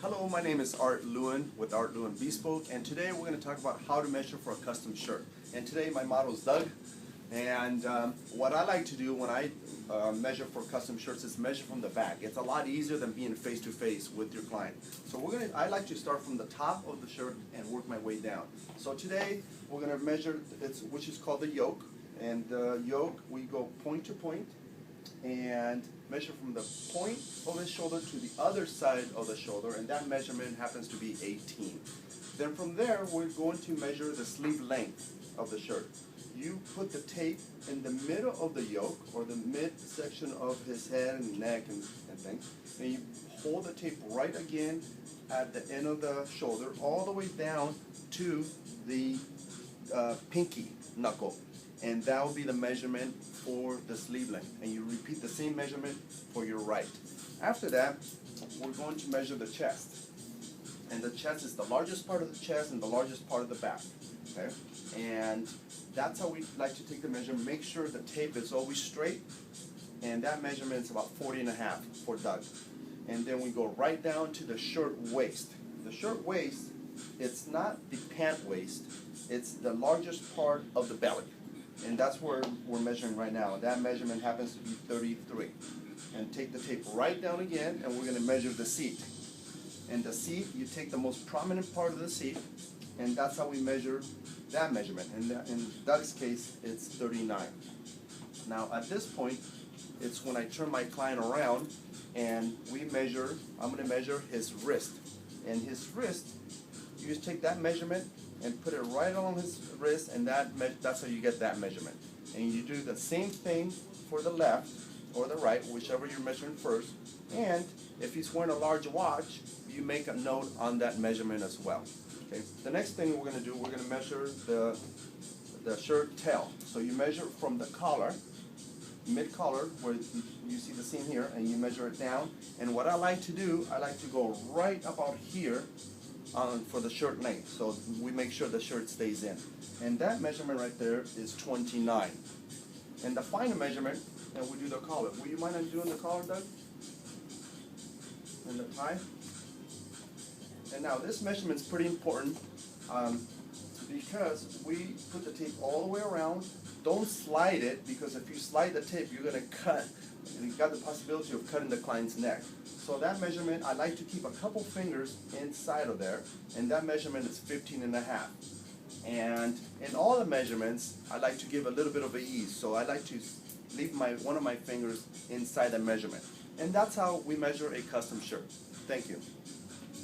Hello, my name is Lewin with Lewin Bespoke, and today we're going to talk about how to measure for a custom shirt. And today my model is Doug, and what I like to do when I measure for custom shirts is measure from the back. It's a lot easier than being face to face with your client. So I like to start from the top of the shirt and work my way down. So today we're going to measure which is called the yoke, and the yoke we go point to point and measure from the point of the shoulder to the other side of the shoulder, and that measurement happens to be 18. Then from there, we're going to measure the sleeve length of the shirt. You put the tape in the middle of the yoke, or the midsection of his head and neck and things, and you hold the tape right again at the end of the shoulder, all the way down to the pinky knuckle. And that will be the measurement for the sleeve length. And you repeat the same measurement for your right. After that, we're going to measure the chest. And the chest is the largest part of the chest and the largest part of the back. Okay? And that's how we like to take the measurement. Make sure the tape is always straight. And that measurement is about 40.5 for Doug. And then we go right down to the shirt waist. The shirt waist, it's not the pant waist. It's the largest part of the belly. And that's where we're measuring right now. That measurement happens to be 33. And take the tape right down again, and we're going to measure the seat. And the seat, you take the most prominent part of the seat, and that's how we measure that measurement. And in Doug's case, it's 39. Now at this point, it's when I turn my client around, and I'm going to measure his wrist. And his wrist, you just take that measurement and put it right on his wrist, and that's how you get that measurement. And you do the same thing for the left or the right, whichever you're measuring first. And if he's wearing a large watch, you make a note on that measurement as well. Okay. The next thing we're going to do, we're going to measure the shirt tail. So you measure from the collar, mid-collar, where you see the seam here, and you measure it down. And what I like to do, I like to go right about here for the shirt length, so we make sure the shirt stays in. And that measurement right there is 29. And the final measurement, and we do the collar. Would you mind doing the collar, Doug? And the tie? And now this measurement is pretty important because we put the tape all the way around. Don't slide it, because if you slide the tape, you're going to cut. You've got the possibility of cutting the client's neck. So that measurement, I like to keep a couple fingers inside of there, and that measurement is 15.5. And in all the measurements, I like to give a little bit of ease. So I like to leave one of my fingers inside the measurement. And that's how we measure a custom shirt. Thank you.